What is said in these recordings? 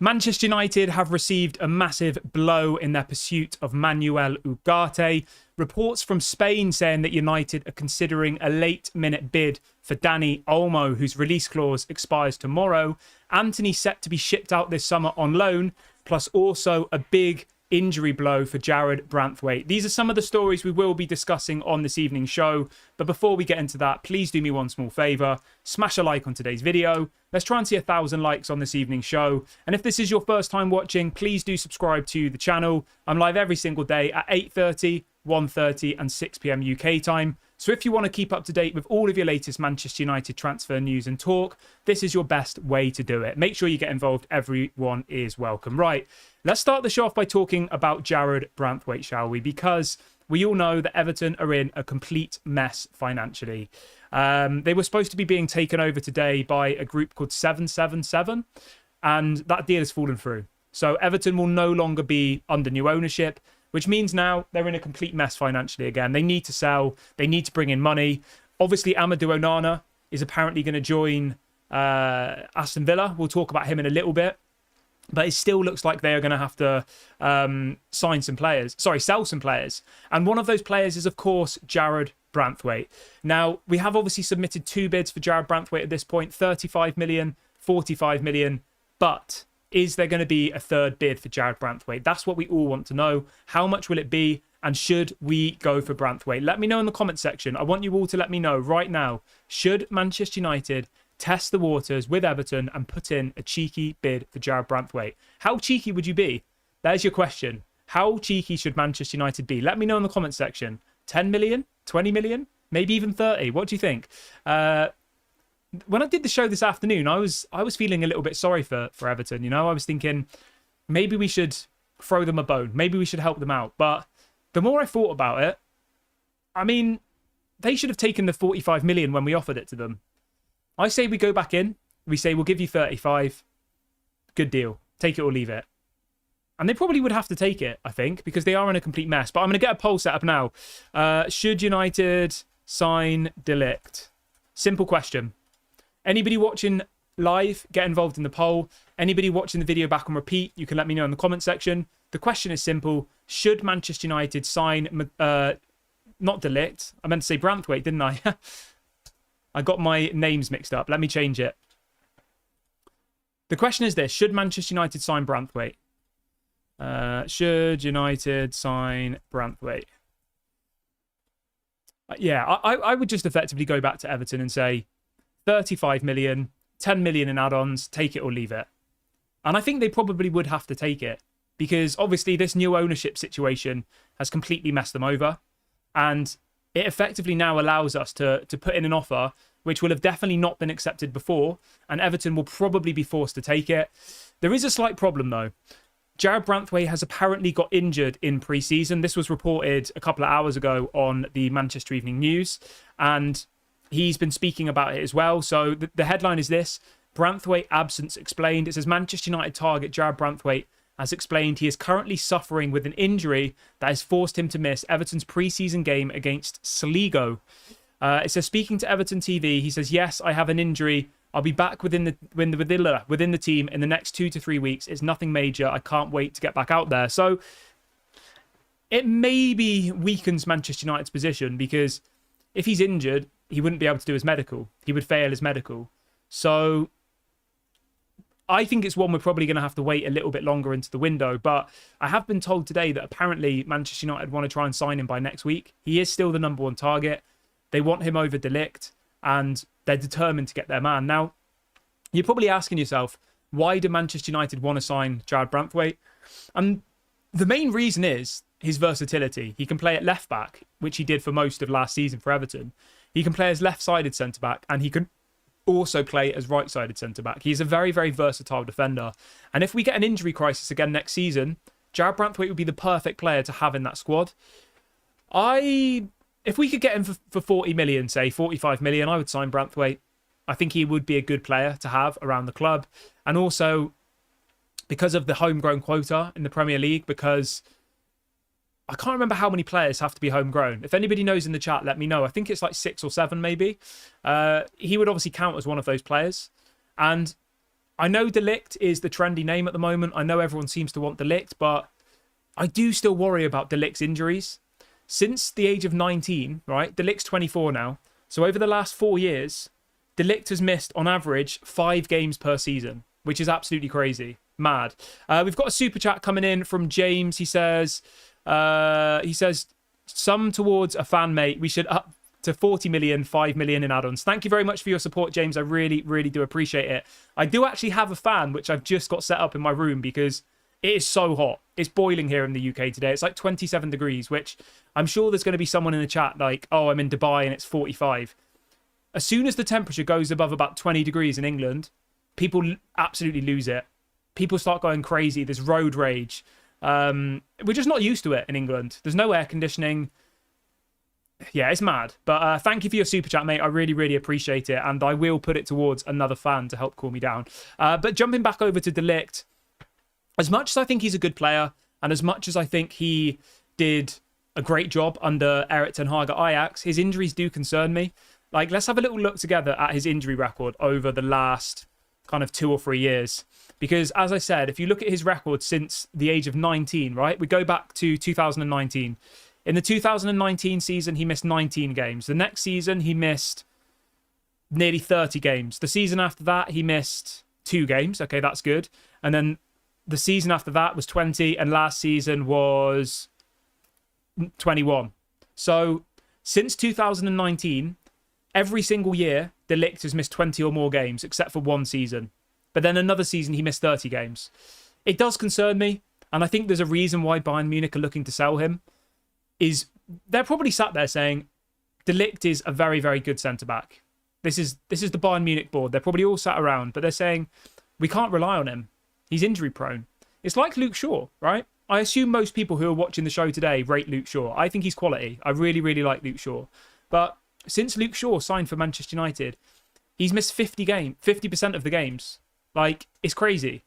Manchester United have received a massive blow in their pursuit of Manuel Ugarte. Reports from Spain saying that United are considering a late-minute bid for Dani Olmo, whose release clause expires tomorrow. Antony set to be shipped out this summer on loan, plus also a big injury blow for Jarrad Branthwaite. These are some of the stories we will be discussing on this evening's show. But before we get into that, please do me one small favour. Smash a like on today's video. Let's try and see 1,000 likes on this evening's show. And if this is your first time watching, please do subscribe to the channel. I'm live every single day at 8:30, 1:30 and 6 p.m. UK time. So if you want to keep up to date with all of your latest Manchester United transfer news and talk, this is your best way to do it. Make sure you get involved. Everyone is welcome. Right, let's start the show off by talking about Jarrad Branthwaite, shall we? Because we all know that Everton are in a complete mess financially. They were supposed to be being taken over today by a group called 777, and that deal has fallen through. So Everton will no longer be under new ownership, which means now they're in a complete mess financially again. They need to sell. They need to bring in money. Obviously, Amadou Onana is apparently going to join Aston Villa. We'll talk about him in a little bit. But it still looks like they are going to have to sell some players. And one of those players is, of course, Jarrad Branthwaite. Now, we have obviously submitted 2 bids for Jarrad Branthwaite at this point, 35 million, 45 million. But is there going to be a third bid for Jarrad Branthwaite? That's what we all want to know. How much will it be? And should we go for Branthwaite? Let me know in the comment section. I want you all to let me know right now. Should Manchester United test the waters with Everton and put in a cheeky bid for Jarrad Branthwaite? How cheeky would you be? There's your question. How cheeky should Manchester United be? Let me know in the comment section. 10 million? 20 million? Maybe even 30? What do you think? When I did the show this afternoon, I was feeling a little bit sorry for Everton. You know, I was thinking maybe we should throw them a bone. Maybe we should help them out. But the more I thought about it, I mean, they should have taken the 45 million when we offered it to them. I say we go back in. We say we'll give you 35. Good deal. Take it or leave it. And they probably would have to take it, I think, because they are in a complete mess. But I'm going to get a poll set up now. Should United sign De Ligt? Simple question. Anybody watching live, get involved in the poll. Anybody watching the video back on repeat, you can let me know in the comment section. The question is simple. Should Manchester United sign, not De Ligt, I meant to say Branthwaite, didn't I? I got my names mixed up. Let me change it. The question is this. Should Manchester United sign Branthwaite? Should United sign Branthwaite? Yeah, I would just effectively go back to Everton and say 35 million, 10 million in add-ons, take it or leave it. And I think they probably would have to take it because obviously this new ownership situation has completely messed them over. And it effectively now allows us to put in an offer which will have definitely not been accepted before, and Everton will probably be forced to take it. There is a slight problem though. Jarrad Branthwaite has apparently got injured in pre-season. This was reported a couple of hours ago on the Manchester Evening News, and he's been speaking about it as well. So the headline is this: Branthwaite absence explained. It says Manchester United target Jarrad Branthwaite has explained he is currently suffering with an injury that has forced him to miss Everton's pre-season game against Sligo. It says, speaking to Everton TV, he says, yes, I have an injury. I'll be back within the team in the next 2 to 3 weeks. It's nothing major. I can't wait to get back out there. So it maybe weakens Manchester United's position because if he's injured, he wouldn't be able to do his medical. He would fail his medical. So I think it's one we're probably going to have to wait a little bit longer into the window. But I have been told today that apparently Manchester United want to try and sign him by next week. He is still the number 1 target. They want him over De Ligt, and they're determined to get their man. Now, you're probably asking yourself, why do Manchester United want to sign Jarrad Branthwaite? And the main reason is his versatility. He can play at left back, which he did for most of last season for Everton. He can play as left-sided centre-back, and he can also play as right-sided centre-back. He's a very, very versatile defender. And if we get an injury crisis again next season, Jarrad Branthwaite would be the perfect player to have in that squad. If we could get him for 40 million, say 45 million, I would sign Branthwaite. I think he would be a good player to have around the club. And also, because of the homegrown quota in the Premier League, because I can't remember how many players have to be homegrown. If anybody knows in the chat, let me know. I think it's like 6 or 7 maybe. He would obviously count as one of those players. And I know De Ligt is the trendy name at the moment. I know everyone seems to want De Ligt, but I do still worry about De Ligt's injuries. Since the age of 19, right? De Ligt's 24 now. So over the last 4 years, De Ligt has missed on average 5 games per season, which is absolutely crazy. Mad. We've got a super chat coming in from James. He says, some towards a fan mate. We should up to 40 million, 5 million in add-ons. Thank you very much for your support, James. I really, really do appreciate it. I do actually have a fan, which I've just got set up in my room because it is so hot. It's boiling here in the UK today. It's like 27 degrees, which I'm sure there's going to be someone in the chat like, oh, I'm in Dubai and it's 45. As soon as the temperature goes above about 20 degrees in England, people absolutely lose it. People start going crazy. There's road rage. We're just not used to it in England. There's no air conditioning. Yeah, it's mad. But thank you for your super chat, mate. I really, really appreciate it. And I will put it towards another fan to help cool me down. But jumping back over to De Ligt, as much as I think he's a good player, and as much as I think he did a great job under Erik ten Hag at Ajax, his injuries do concern me. Like, let's have a little look together at his injury record over the last kind of 2 or 3 years. Because, as I said, if you look at his record since the age of 19, right? We go back to 2019. In the 2019 season, he missed 19 games. The next season, he missed nearly 30 games. The season after that, he missed 2 games. Okay, that's good. And then the season after that was 20, and last season was 21. So, since 2019, every single year, De Ligt has missed 20 or more games, except for 1 season. But then another season, he missed 30 games. It does concern me, and I think there's a reason why Bayern Munich are looking to sell him. Is they're probably sat there saying, De Ligt is a very, very good centre-back. This is the Bayern Munich board. They're probably all sat around, but they're saying, we can't rely on him. He's injury-prone. It's like Luke Shaw, right? I assume most people who are watching the show today rate Luke Shaw. I think he's quality. I really, really like Luke Shaw. But since Luke Shaw signed for Manchester United, he's missed 50% of the games. Like, it's crazy.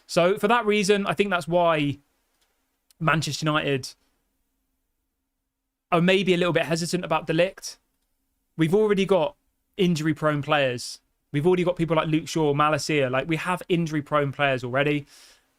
So for that reason, I think that's why Manchester United are maybe a little bit hesitant about De Ligt. We've already got injury-prone players. We've already got people like Luke Shaw, Malacia. Like, we have injury-prone players already.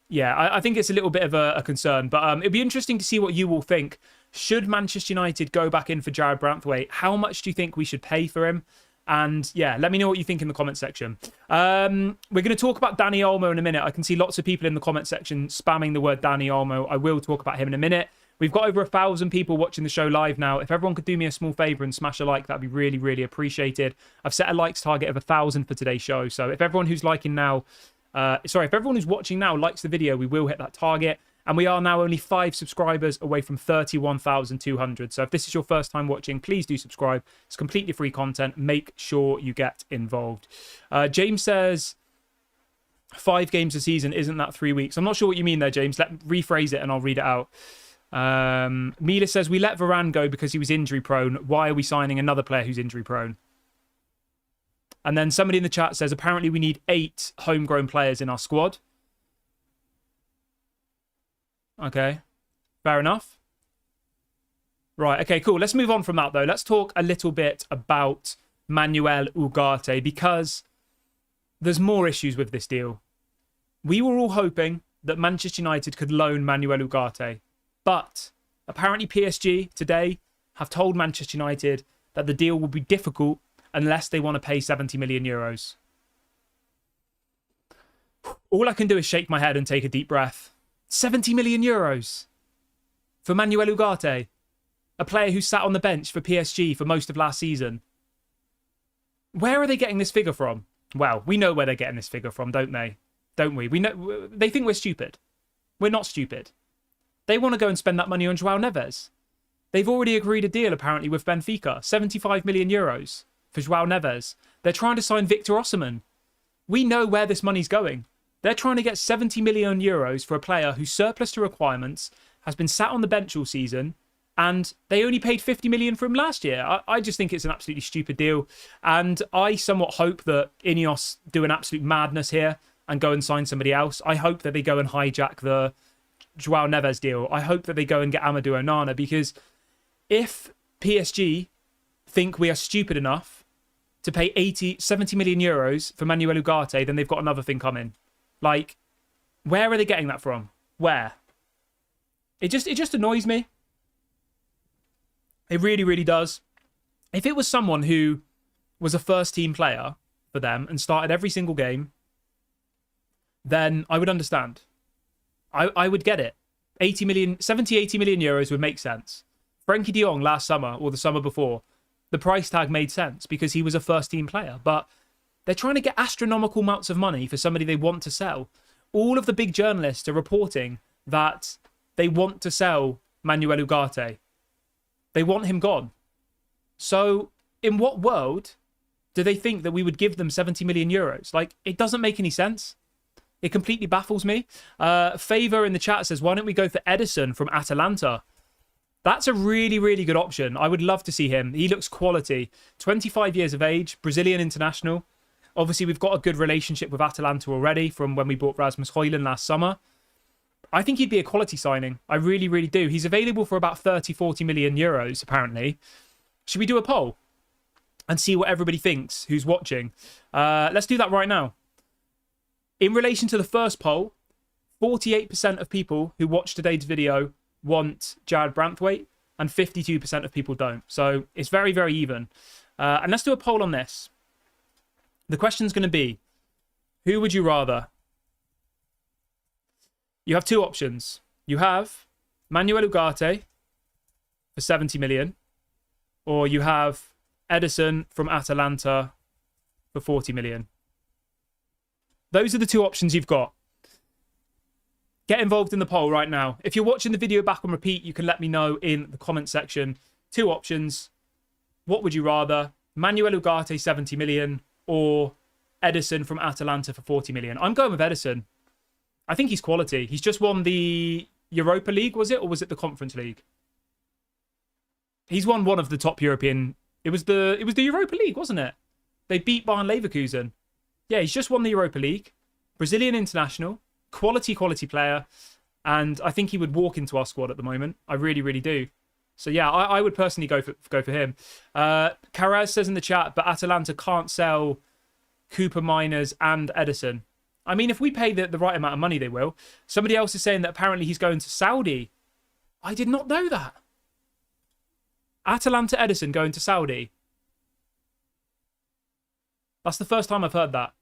Yeah, I think it's a little bit of a concern. But it'd be interesting to see what you all think. Should Manchester United go back in for Jarrad Branthwaite? How much do you think we should pay for him? And yeah, let me know what you think in the comment section. We're going to talk about Dani Olmo in a minute. I can see lots of people in the comment section spamming the word Dani Olmo. I will talk about him in a minute. We've got over 1,000 people watching the show live now. If everyone could do me a small favour and smash a like, that'd be really, really appreciated. I've set a likes target of 1,000 for today's show. So if everyone who's liking now, if everyone who's watching now likes the video, we will hit that target. And we are now only 5 subscribers away from 31,200. So if this is your first time watching, please do subscribe. It's completely free content. Make sure you get involved. James says 5 games a season, isn't that 3 weeks? I'm not sure what you mean there, James. Rephrase it and I'll read it out. Mila says, we let Varane go because he was injury prone. Why are we signing another player who's injury prone? And then somebody in the chat says, apparently we need 8 homegrown players in our squad. Okay, fair enough. Right, okay, cool. Let's move on from that, though. Let's talk a little bit about Manuel Ugarte, because there's more issues with this deal. We were all hoping that Manchester United could loan Manuel Ugarte, but apparently PSG today have told Manchester United that the deal will be difficult unless they want to pay 70 million euros. All I can do is shake my head and take a deep breath. 70 million euros for Manuel Ugarte, a player who sat on the bench for PSG for most of last season. Where are they getting this figure from? Well, we know where they're getting this figure from, don't they? Don't we? We know they think we're stupid. We're not stupid. They want to go and spend that money on Joao Neves. They've already agreed a deal apparently with Benfica, 75 million euros for Joao Neves. They're trying to sign Victor Osimhen. We know where this money's going. They're trying to get 70 million euros for a player who's surplus to requirements, has been sat on the bench all season, and they only paid 50 million for him last year. I just think it's an absolutely stupid deal. And I somewhat hope that Ineos do an absolute madness here and go and sign somebody else. I hope that they go and hijack the Joao Neves deal. I hope that they go and get Amadou Onana, because if PSG think we are stupid enough to pay 70 million euros for Manuel Ugarte, then they've got another thing coming. Like, where are they getting that from? Where? It just annoys me. It really, really does. If it was someone who was a first-team player for them and started every single game, then I would understand. I would get it. 80 million euros would make sense. Frenkie de Jong last summer or the summer before, the price tag made sense because he was a first-team player. But they're trying to get astronomical amounts of money for somebody they want to sell. All of the big journalists are reporting that they want to sell Manuel Ugarte. They want him gone. So in what world do they think that we would give them 70 million euros? Like, it doesn't make any sense. It completely baffles me. Favor in the chat says, why don't we go for Edison from Atalanta? That's a really, really good option. I would love to see him. He looks quality. 25 years of age, Brazilian international. Obviously, we've got a good relationship with Atalanta already from when we bought Rasmus Højlund last summer. I think he'd be a quality signing. I really, really do. He's available for about 30, 40 million euros, apparently. Should we do a poll and see what everybody thinks who's watching? Let's do that right now. In relation to the first poll, 48% of people who watch today's video want Jarrad Branthwaite and 52% of people don't. So it's very, very even. And let's do a poll on this. The question's going to be, who would you rather? You have two options. You have Manuel Ugarte for 70 million, or you have Edison from Atalanta for 40 million. Those are the two options you've got. Get involved in the poll right now. If you're watching the video back on repeat, you can let me know in the comment section. Two options. What would you rather? Manuel Ugarte, 70 million, or Edison from Atalanta for 40 million? I'm going with Edison. I think he's quality. He's just won the Europa League, was it? Or was it the Conference League? He's won one of the top European... It was the Europa League, wasn't it? They beat Bayern Leverkusen. Yeah, he's just won the Europa League. Brazilian international. Quality player. And I think he would walk into our squad at the moment. I really, really do. So yeah, I would personally go for him. Karaz says in the chat, but Atalanta can't sell Cooper Miners and Edison. I mean, if we pay the right amount of money, they will. Somebody else is saying that apparently he's going to Saudi. I did not know that. Atalanta Edison going to Saudi. That's the first time I've heard that.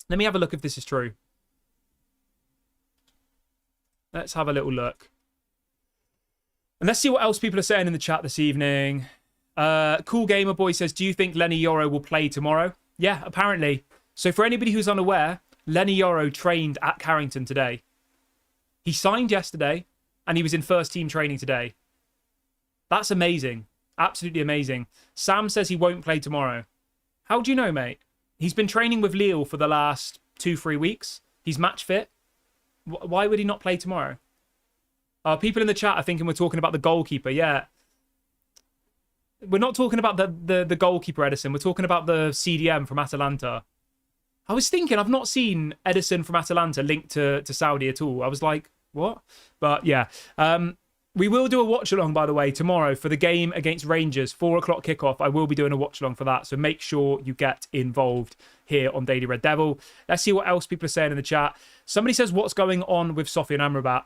Let me have a look if this is true. Let's have a little look. And let's see what else people are saying in the chat this evening. Cool Gamer Boy says, do you think Lenny Yoro will play tomorrow? Yeah, apparently. So for anybody who's unaware, Lenny Yoro trained at Carrington today. He signed yesterday and he was in first team training today. That's amazing. Absolutely amazing. Sam says he won't play tomorrow. How do you know, mate? He's been training with Lille for the last 2-3 weeks. He's match fit. Why would he not play tomorrow? People in the chat are thinking we're talking about the goalkeeper. Yeah. We're not talking about the goalkeeper, Edison. We're talking about the CDM from Atalanta. I was thinking, I've not seen Edison from Atalanta linked to Saudi at all. I was like, what? But yeah. We will do a watch-along, by the way, tomorrow for the game against Rangers. 4 o'clock kickoff. I will be doing a watch-along for that. So make sure you get involved here on Daily Red Devil. Let's see what else people are saying in the chat. Somebody says, what's going on with Sofyan Amrabat?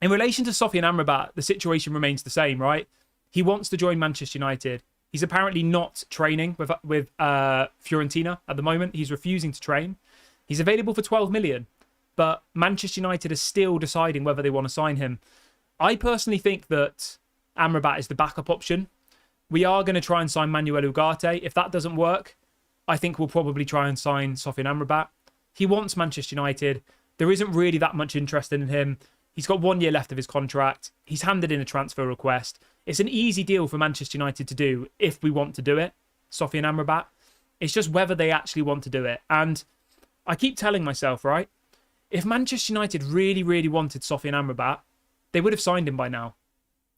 In relation to Sofyan Amrabat, the situation remains the same, right? He wants to join Manchester United. He's apparently not training with Fiorentina at the moment. He's refusing to train. He's available for 12 million. But Manchester United is still deciding whether they want to sign him. I personally think that Amrabat is the backup option. We are going to try and sign Manuel Ugarte. If that doesn't work, I think we'll probably try and sign Sofyan Amrabat. He wants Manchester United. There isn't really that much interest in him. He's got 1 year left of his contract. He's handed in a transfer request. It's an easy deal for Manchester United to do if we want to do it, Sofyan Amrabat. It's just whether they actually want to do it. And I keep telling myself, right, if Manchester United really, really wanted Sofyan Amrabat, they would have signed him by now.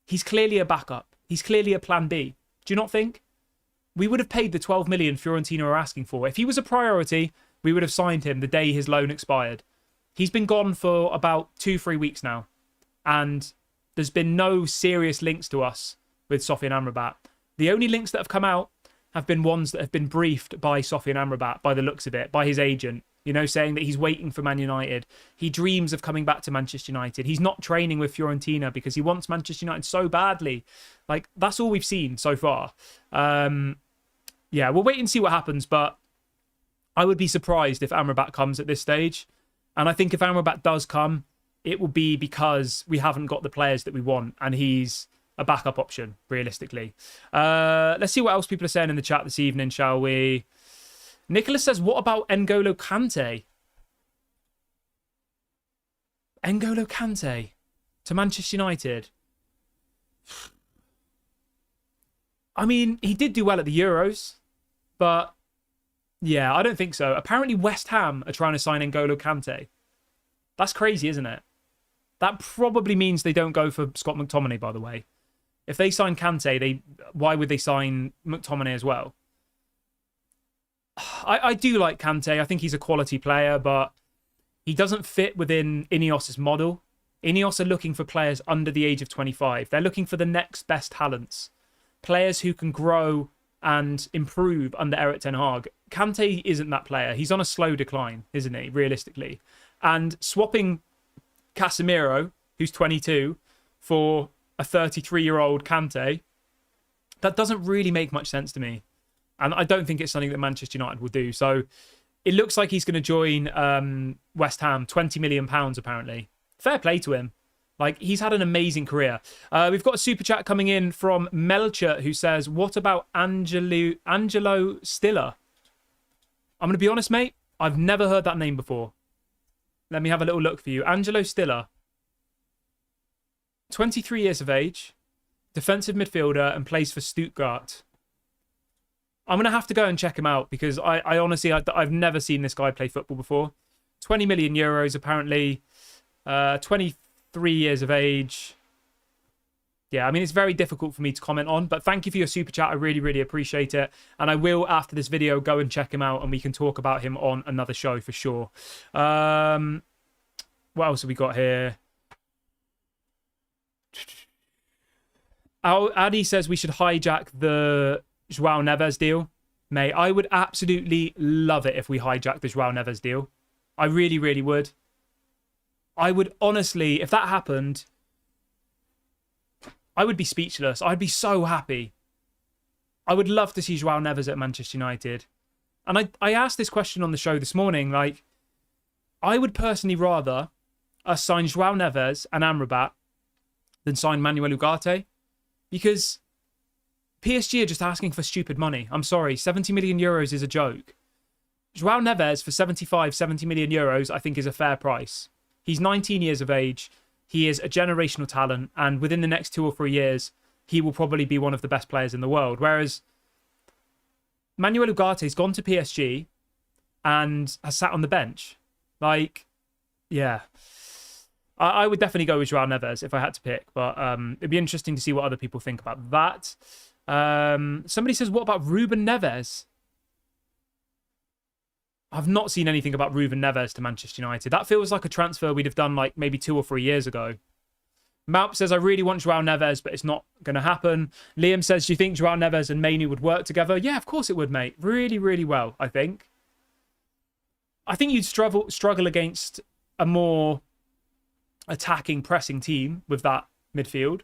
He's clearly a backup. He's clearly a plan B. Do you not think? We would have paid the 12 million Fiorentina are asking for. If he was a priority, we would have signed him the day his loan expired. He's been gone for about 2-3 weeks now. And there's been no serious links to us with Sofyan Amrabat. The only links that have come out have been ones that have been briefed by Sofyan Amrabat, by the looks of it, by his agent. saying that he's waiting for Man United. He dreams of coming back to Manchester United. He's not training with Fiorentina because he wants Manchester United so badly. Like, that's all we've seen so far. Yeah, we'll wait and see what happens, but I would be surprised if Amrabat comes at this stage. And I think if Amrabat does come, it will be because we haven't got the players that we want, and he's a backup option, realistically. Let's see what else people are saying in the chat this evening, shall we? Nicholas says, what about N'Golo Kante? N'Golo Kante to Manchester United. I mean, he did do well at the Euros, but yeah, I don't think so. Apparently West Ham are trying to sign N'Golo Kante. That's crazy, isn't it? That probably means they don't go for Scott McTominay, by the way. If they sign Kante, why would they sign McTominay as well? I do like Kante. I think he's a quality player, but he doesn't fit within Ineos's model. Ineos are looking for players under the age of 25. They're looking for the next best talents. Players who can grow and improve under Eric Ten Hag. Kante isn't that player. He's on a slow decline, isn't he, realistically? And swapping Casemiro, who's 22, for a 33-year-old Kante, that doesn't really make much sense to me. And I don't think it's something that Manchester United will do. So it looks like he's going to join West Ham, £20 million, apparently. Fair play to him. Like, he's had an amazing career. We've got a super chat coming in from Melcher, who says, what about Angelo Stiller? I'm going to be honest, mate. I've never heard that name before. Let me have a little look for you. Angelo Stiller. 23 years of age. Defensive midfielder and plays for Stuttgart. I'm going to have to go and check him out because I honestly, I've never seen this guy play football before. 20 million euros, apparently. 23 years of age. Yeah, I mean, it's very difficult for me to comment on, but thank you for your super chat. I really, really appreciate it. And I will, after this video, go and check him out and we can talk about him on another show for sure. What else have we got here? Addy says we should hijack the Joao Neves deal. Mate, I would absolutely love it if we hijacked the Joao Neves deal. I really, really would. I would honestly, if that happened, I would be speechless. I'd be so happy. I would love to see Joao Neves at Manchester United. And I asked this question on the show this morning. Like, I would personally rather us sign Joao Neves and Amrabat than sign Manuel Ugarte. Because PSG are just asking for stupid money. I'm sorry, 70 million euros is a joke. Joao Neves for 70 million euros, I think is a fair price. He's 19 years of age. He is a generational talent. And within the next 2 or 3 years, he will probably be one of the best players in the world. Whereas Manuel Ugarte's gone to PSG and has sat on the bench. Like, yeah. I would definitely go with Joao Neves if I had to pick. But it'd be interesting to see what other people think about that. Somebody says, what about Ruben Neves? I've not seen anything about Ruben Neves to Manchester United. That feels like a transfer we'd have done like maybe 2 or 3 years ago. Maup says, I really want Joao Neves, but it's not going to happen. Liam says, do you think Joao Neves and Mainu would work together? Yeah, of course it would, mate. Really, really well, I think. I think you'd struggle against a more attacking, pressing team with that midfield.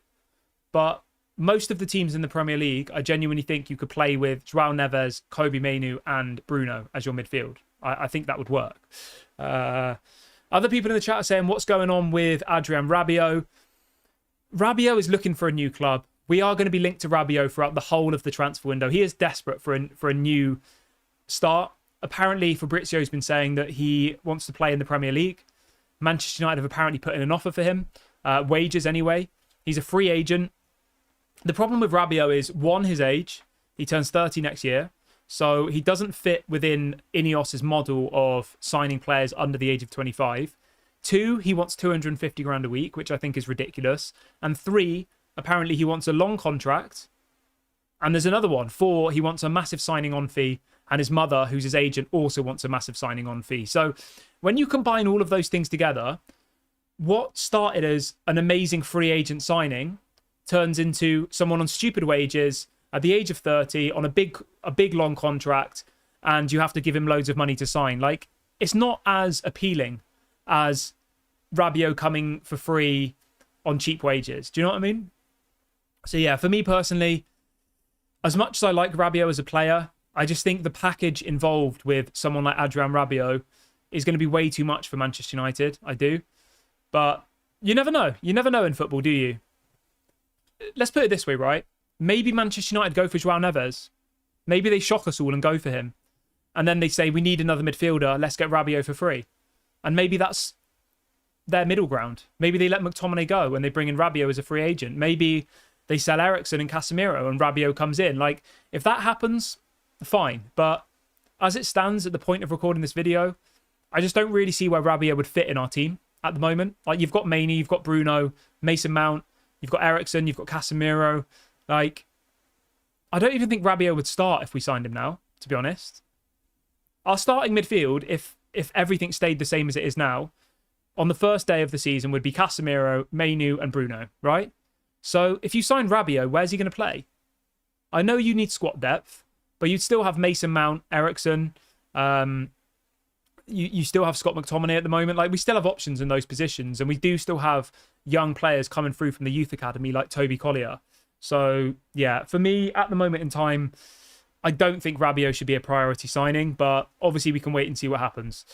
But most of the teams in the Premier League, I genuinely think you could play with Joao Neves, Kobe Mainu, and Bruno as your midfield. I think that would work. Other people in the chat are saying, what's going on with Adrian Rabiot? Rabiot is looking for a new club. We are going to be linked to Rabiot throughout the whole of the transfer window. He is desperate for a new start. Apparently, Fabrizio's been saying that he wants to play in the Premier League. Manchester United have apparently put in an offer for him. Wages, anyway. He's a free agent. The problem with Rabiot is, one, his age. He turns 30 next year. So he doesn't fit within Ineos's model of signing players under the age of 25. 2, he wants 250 grand a week, which I think is ridiculous. And 3, apparently he wants a long contract. And there's another one. 4, he wants a massive signing on fee. And his mother, who's his agent, also wants a massive signing on fee. So when you combine all of those things together, what started as an amazing free agent signing turns into someone on stupid wages at the age of 30 on a big long contract, and you have to give him loads of money to sign. Like, it's not as appealing as Rabiot coming for free on cheap wages. Do you know what I mean? So yeah, for me personally, as much as I like Rabiot as a player, I just think the package involved with someone like Adrien Rabiot is going to be way too much for Manchester United. I do. But you never know. You never know in football, do you? Let's put it this way, right? Maybe Manchester United go for Joao Neves. Maybe they shock us all and go for him. And then they say, we need another midfielder. Let's get Rabiot for free. And maybe that's their middle ground. Maybe they let McTominay go and they bring in Rabiot as a free agent. Maybe they sell Eriksen and Casemiro and Rabiot comes in. Like, if that happens, fine. But as it stands at the point of recording this video, I just don't really see where Rabiot would fit in our team at the moment. Like, you've got Mainey, you've got Bruno, Mason Mount, you've got Eriksen, you've got Casemiro. Like, I don't even think Rabiot would start if we signed him now, to be honest. Our starting midfield, if everything stayed the same as it is now, on the first day of the season would be Casemiro, Mainoo and Bruno, right? So if you sign Rabiot, where's he going to play? I know you need squad depth, but you'd still have Mason Mount, Eriksen. You still have Scott McTominay at the moment. Like, we still have options in those positions, and we do still have young players coming through from the youth academy like Toby Collier. So, yeah, for me, at the moment in time, I don't think Rabiot should be a priority signing, but obviously we can wait and see what happens.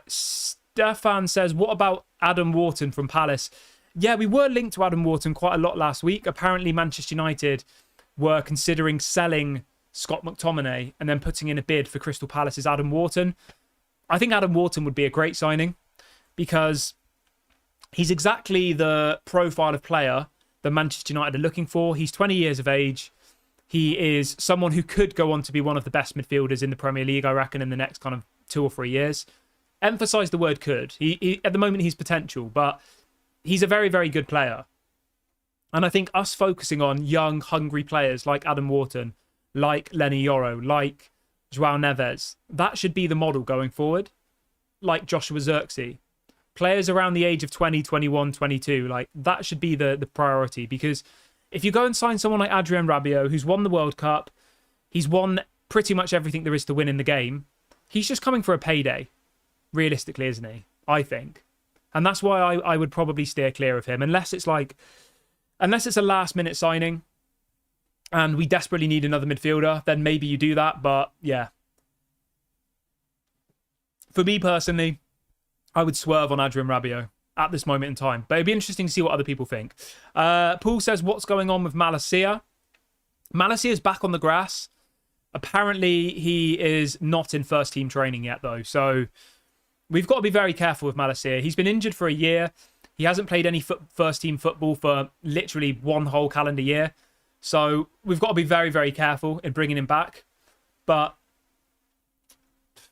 Stefan says, what about Adam Wharton from Palace? Yeah, we were linked to Adam Wharton quite a lot last week. Apparently, Manchester United were considering selling Scott McTominay and then putting in a bid for Crystal Palace's Adam Wharton. I think Adam Wharton would be a great signing because he's exactly the profile of player that Manchester United are looking for. He's 20 years of age. He is someone who could go on to be one of the best midfielders in the Premier League, I reckon, in the next kind of 2 or 3 years. Emphasise the word could. He at the moment, he's potential, but he's a very, very good player. And I think us focusing on young, hungry players like Adam Wharton, like Lenny Yoro, like Joao Neves, that should be the model going forward. Like Joshua Zirkzee. Players around the age of 20, 21, 22, like that should be the priority. Because if you go and sign someone like Adrien Rabiot, who's won the World Cup, he's won pretty much everything there is to win in the game, he's just coming for a payday, realistically, isn't he? I think. And that's why I would probably steer clear of him, unless it's a last-minute signing and we desperately need another midfielder, then maybe you do that. But yeah, for me personally, I would swerve on Adrien Rabiot at this moment in time. But it'd be interesting to see what other people think. Paul says, what's going on with Malacia? Malacia's back on the grass. Apparently, he is not in first-team training yet, though. So we've got to be very careful with Malacia. He's been injured for a year. He hasn't played any first-team football for literally 1 whole calendar year. So we've got to be very, very careful in bringing him back. But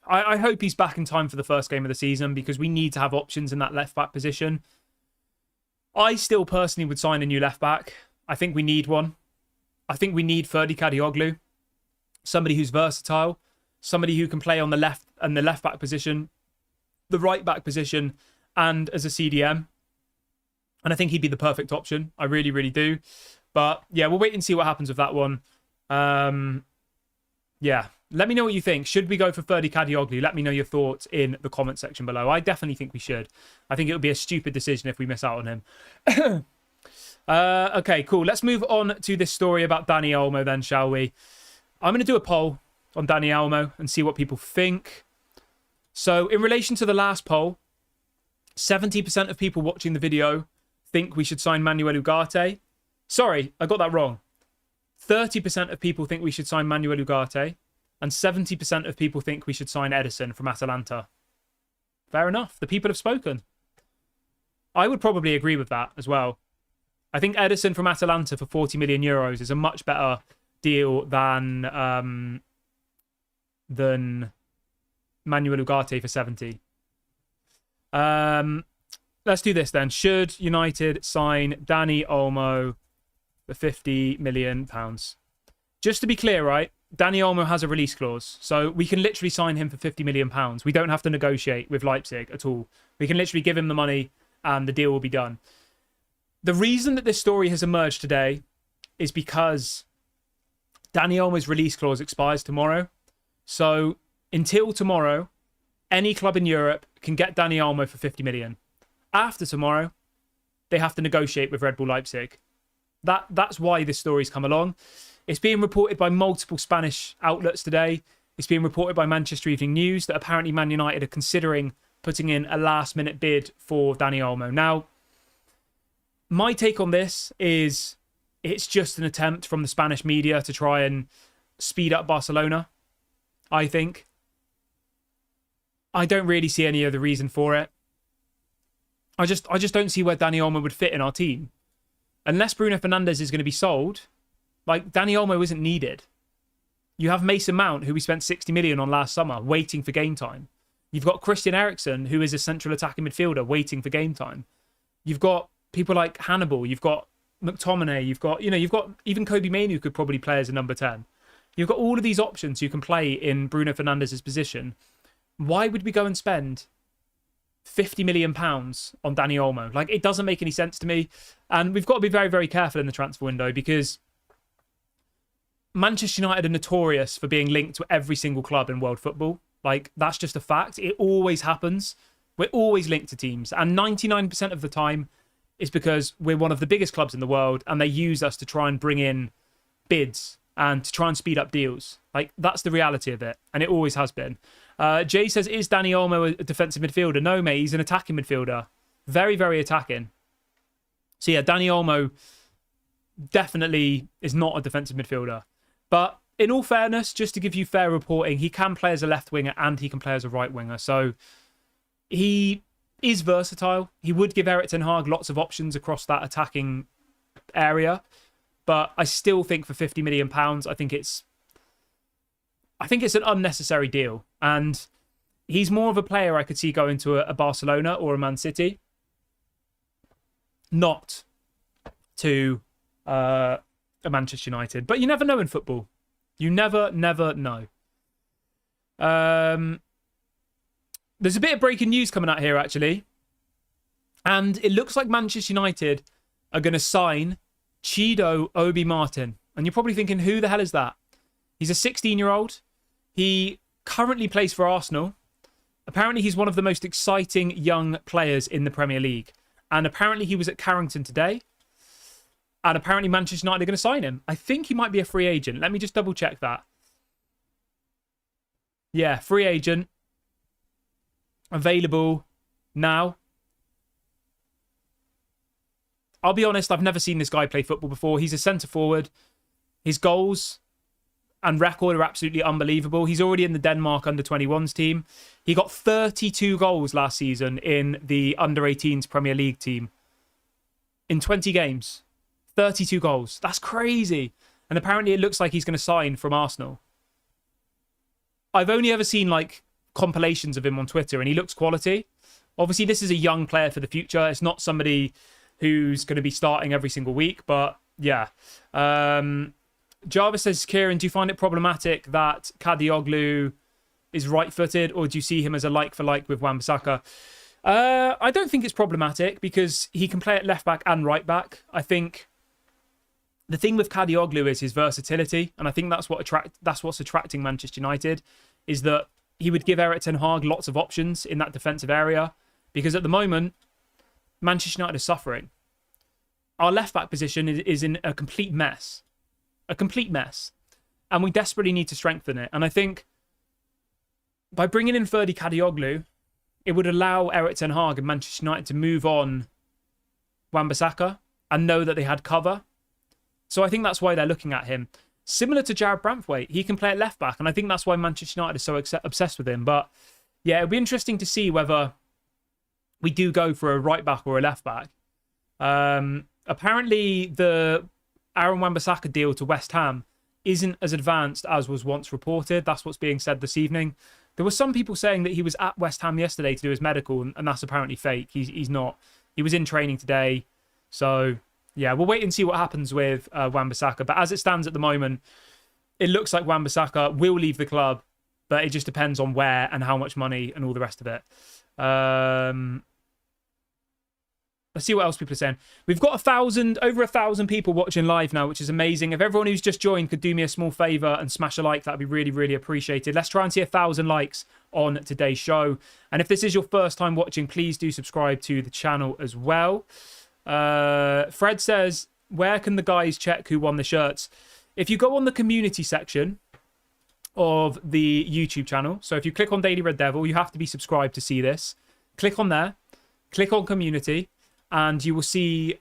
I hope he's back in time for the first game of the season because we need to have options in that left-back position. I still personally would sign a new left-back. I think we need one. I think we need Ferdi Kadioglu. Somebody who's versatile. Somebody who can play on the left and the left-back position, the right-back position, and as a CDM. And I think he'd be the perfect option. I really, really do. But yeah, we'll wait and see what happens with that one. Yeah. Let me know what you think. Should we go for Ferdi Kadioglu? Let me know your thoughts in the comment section below. I definitely think we should. I think it would be a stupid decision if we miss out on him. Okay, cool. Let's move on to this story about Dani Olmo then, shall we? I'm going to do a poll on Dani Olmo and see what people think. So in relation to the last poll, 70% of people watching the video think we should sign Manuel Ugarte. Sorry, I got that wrong. 30% of people think we should sign Manuel Ugarte. And 70% of people think we should sign Ederson from Atalanta. Fair enough. The people have spoken. I would probably agree with that as well. I think Ederson from Atalanta for 40 million euros is a much better deal than Manuel Ugarte for 70. Let's do this then. Should United sign Dani Olmo for £50 million? Just to be clear, right? Dani Olmo has a release clause, so we can literally sign him for £50 million. We don't have to negotiate with Leipzig at all. We can literally give him the money and the deal will be done. The reason that this story has emerged today is because Dani Olmo's release clause expires tomorrow. So until tomorrow, any club in Europe can get Dani Olmo for 50 million. After tomorrow, they have to negotiate with Red Bull Leipzig. That's why this story's come along. It's being reported by multiple Spanish outlets today. It's being reported by Manchester Evening News that apparently Man United are considering putting in a last-minute bid for Dani Olmo. Now, my take on this is it's just an attempt from the Spanish media to try and speed up Barcelona, I think. I don't really see any other reason for it. I just don't see where Dani Olmo would fit in our team. Unless Bruno Fernandes is going to be sold, like, Dani Olmo isn't needed. You have Mason Mount, who we spent 60 million on last summer, waiting for game time. You've got Christian Eriksen, who is a central attacking midfielder, waiting for game time. You've got people like Hannibal. You've got McTominay. You've got even Kobe Mainoo could probably play as a number 10. You've got all of these options you can play in Bruno Fernandes' position. Why would we go and spend £50 million on Dani Olmo? Like, it doesn't make any sense to me. And we've got to be very, very careful in the transfer window because Manchester United are notorious for being linked to every single club in world football. Like, that's just a fact. It always happens. We're always linked to teams. And 99% of the time is because we're one of the biggest clubs in the world and they use us to try and bring in bids and to try and speed up deals. Like, that's the reality of it. And it always has been. Jay says, is Dani Olmo a defensive midfielder? No, mate, he's an attacking midfielder. Very, very attacking. So, yeah, Dani Olmo definitely is not a defensive midfielder. But in all fairness, just to give you fair reporting, he can play as a left winger and he can play as a right winger. So he is versatile. He would give Erik ten Hag lots of options across that attacking area. But I still think for £50 million, I think it's an unnecessary deal. And he's more of a player I could see going to a Barcelona or a Man City. Not to a Manchester United. But you never know in football. You never know. There's a bit of breaking news coming out here, actually. And it looks like Manchester United are going to sign Chido Obi-Martin. And you're probably thinking, who the hell is that? He's a 16-year-old. He currently plays for Arsenal. Apparently, he's one of the most exciting young players in the Premier League. And apparently, he was at Carrington today. And apparently Manchester United are going to sign him. I think he might be a free agent. Let me just double check that. Yeah, free agent. Available now. I'll be honest, I've never seen this guy play football before. He's a centre forward. His goals and record are absolutely unbelievable. He's already in the Denmark under-21s team. He got 32 goals last season in the under-18s Premier League team. In 20 games. 32 goals. That's crazy. And apparently it looks like he's going to sign from Arsenal. I've only ever seen like compilations of him on Twitter and he looks quality. Obviously, this is a young player for the future. It's not somebody who's going to be starting every single week. But yeah. Jarvis says, Kieran, do you find it problematic that Kadioglu is right-footed or do you see him as a like-for-like with Wan-Bissaka? I don't think it's problematic because he can play at left-back and right-back. I think the thing with Kadioglu is his versatility, and I think that's what's attracting Manchester United, is that he would give Erik ten Hag lots of options in that defensive area, because at the moment, Manchester United is suffering. Our left-back position is in a complete mess. A complete mess. And we desperately need to strengthen it. And I think by bringing in Ferdy Kadioglu, it would allow Erik ten Hag and Manchester United to move on Wan-Bissaka and know that they had cover. So I think that's why they're looking at him. Similar to Jarrad Branthwaite, he can play at left back, and I think that's why Manchester United is so obsessed with him. But yeah, it'll be interesting to see whether we do go for a right back or a left back. Apparently, the Aaron Wan-Bissaka deal to West Ham isn't as advanced as was once reported. That's what's being said this evening. There were some people saying that he was at West Ham yesterday to do his medical, and that's apparently fake. He's not. He was in training today. So yeah, we'll wait and see what happens with Wan-Bissaka. But as it stands at the moment, it looks like Wan-Bissaka will leave the club, but it just depends on where and how much money and all the rest of it. Let's Let's see what else people are saying. We've got over 1,000 people watching live now, which is amazing. If everyone who's just joined could do me a small favor and smash a like, that'd be really, really appreciated. Let's try and see 1,000 likes on today's show. And if this is your first time watching, please do subscribe to the channel as well. Fred says, where can the guys check who won the shirts? If you go on the community section of the YouTube channel, so if you click on Daily Red Devil, you have to be subscribed to see this. Click on there, click on community, and you will see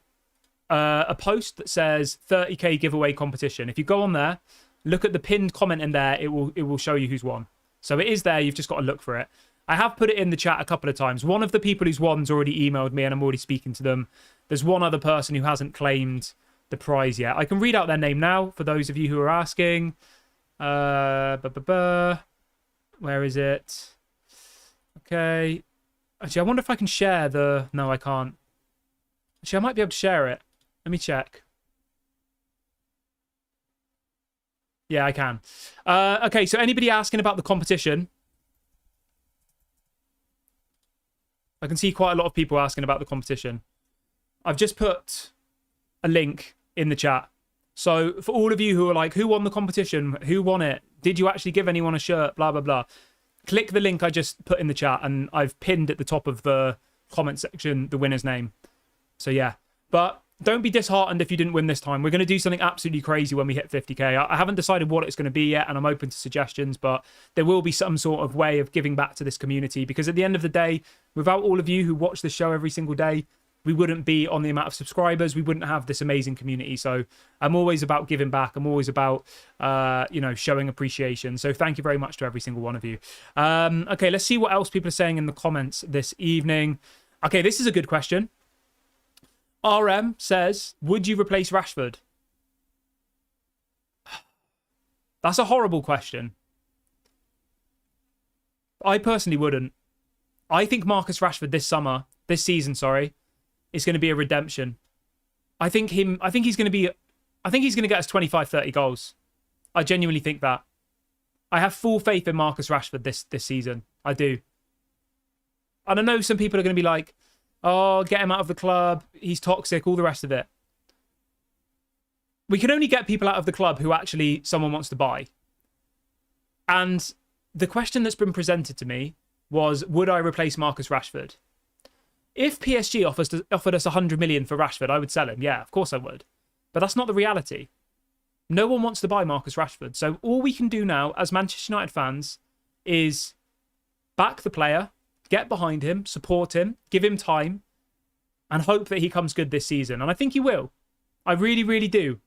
a post that says 30k giveaway competition. If you go on there, look at the pinned comment in there, it will show you who's won. So it is there, you've just got to look for it. I have put it in the chat a couple of times. One of the people who's won's already emailed me and I'm already speaking to them. There's one other person who hasn't claimed the prize yet. I can read out their name now for those of you who are asking. Where is it? Okay. Actually, I wonder if I can share the... No, I can't. Actually, I might be able to share it. Let me check. Yeah, I can. Okay, so anybody asking about the competition? I can see quite a lot of people asking about the competition. I've just put a link in the chat. So for all of you who are like, who won the competition? Who won it? Did you actually give anyone a shirt? Blah, blah, blah. Click the link I just put in the chat and I've pinned at the top of the comment section the winner's name. So yeah, but don't be disheartened if you didn't win this time. We're going to do something absolutely crazy when we hit 50k. I haven't decided what it's going to be yet and I'm open to suggestions, but there will be some sort of way of giving back to this community because at the end of the day, without all of you who watch the show every single day, we wouldn't be on the amount of subscribers. We wouldn't have this amazing community. So I'm always about giving back. I'm always about, showing appreciation. So thank you very much to every single one of you. Okay, let's see what else people are saying in the comments this evening. Okay, this is a good question. RM says, would you replace Rashford? That's a horrible question. I personally wouldn't. I think Marcus Rashford this season, is going to be a redemption. I think he's going to get us 25, 30 goals. I genuinely think that. I have full faith in Marcus Rashford this season. I do. And I know some people are going to be like, oh, get him out of the club. He's toxic, all the rest of it. We can only get people out of the club who actually someone wants to buy. And the question that's been presented to me was, would I replace Marcus Rashford? If PSG offered us 100 million for Rashford, I would sell him. Yeah, of course I would. But that's not the reality. No one wants to buy Marcus Rashford. So all we can do now as Manchester United fans is back the player, get behind him, support him, give him time, and hope that he comes good this season. And I think he will. I really, really do.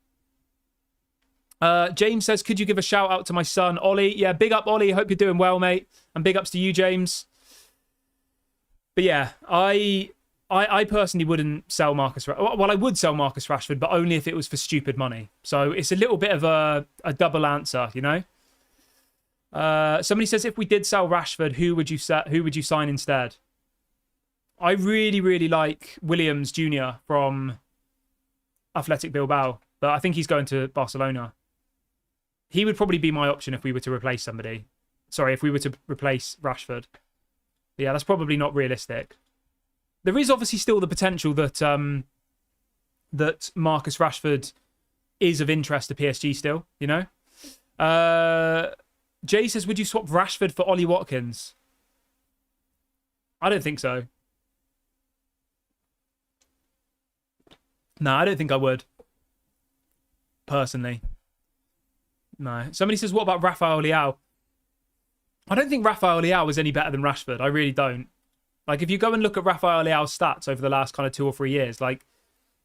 James says, could you give a shout out to my son, Ollie? Yeah, big up, Ollie. Hope you're doing well, mate. And big ups to you, James. But yeah, I personally wouldn't sell Marcus Rashford. Well, I would sell Marcus Rashford, but only if it was for stupid money. So it's a little bit of a double answer, you know? Somebody says, if we did sell Rashford, who would you sign instead? I really, really like Williams Jr. from Athletic Bilbao, but I think he's going to Barcelona. He would probably be my option if we were to replace somebody. Sorry, if we were to replace Rashford. But yeah, that's probably not realistic. There is obviously still the potential that that Marcus Rashford is of interest to PSG still, you know? Jay says, would you swap Rashford for Ollie Watkins? I don't think so. No, I don't think I would. Personally. No. Somebody says, what about Rafael Leao? I don't think Rafael Leao is any better than Rashford. I really don't. Like, if you go and look at Rafael Leao's stats over the last kind of 2 or 3 years, like,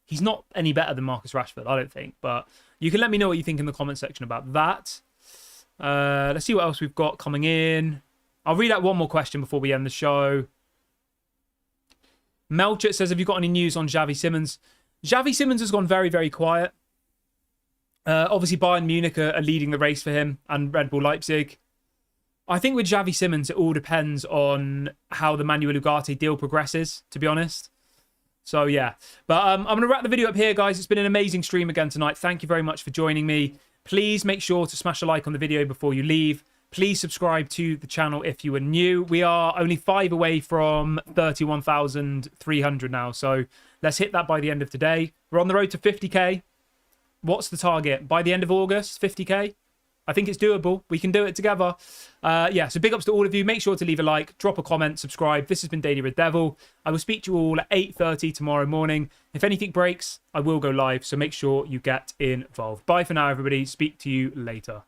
he's not any better than Marcus Rashford, I don't think. But you can let me know what you think in the comment section about that. Let's see what else we've got coming in. I'll read out one more question before we end the show. Melchett says, have you got any news on Xavi Simons? Xavi Simons has gone very, very quiet. Obviously, Bayern Munich are leading the race for him and Red Bull Leipzig. I think with Xavi Simons, it all depends on how the Manuel Ugarte deal progresses, to be honest. So, yeah. But I'm going to wrap the video up here, guys. It's been an amazing stream again tonight. Thank you very much for joining me. Please make sure to smash a like on the video before you leave. Please subscribe to the channel if you are new. We are only 5 away from 31,300 now. So let's hit that by the end of today. We're on the road to 50k. What's the target? By the end of August, 50k? I think it's doable. We can do it together. Yeah, so big ups to all of you. Make sure to leave a like, drop a comment, subscribe. This has been Daily Red Devil. I will speak to you all at 8:30 tomorrow morning. If anything breaks, I will go live. So make sure you get involved. Bye for now, everybody. Speak to you later.